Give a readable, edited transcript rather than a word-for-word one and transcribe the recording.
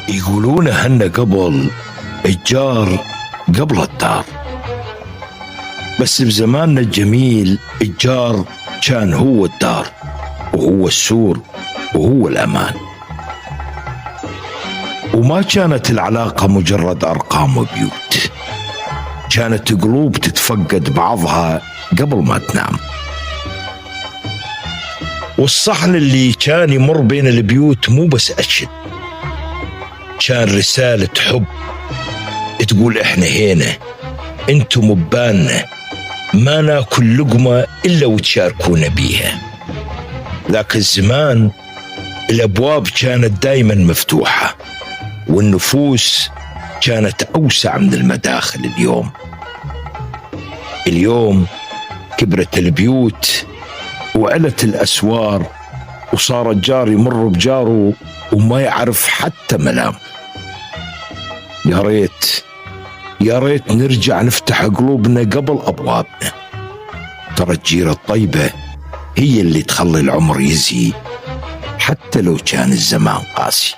يقولون هن قبل الجار قبل الدار، بس بزماننا الجميل الجار كان هو الدار وهو السور وهو الأمان، وما كانت العلاقة مجرد أرقام وبيوت، كانت قلوب تتفقد بعضها قبل ما تنام. والصحن اللي كان يمر بين البيوت مو بس أكل، كان رسالة حب تقول إحنا هنا، أنتم ببالنا، ما ناكل لقمة إلا وتشاركونا بيها. ذاك الزمان الأبواب كانت دايما مفتوحة، والنفوس كانت أوسع من المداخل. اليوم كبرت البيوت وعلت الأسوار، وصار الجار يمر بجاره وما يعرف حتى ملام. يا ريت نرجع نفتح قلوبنا قبل أبوابنا. ترى الجيرة الطيبة هي اللي تخلي العمر يزهي حتى لو كان الزمان قاسي.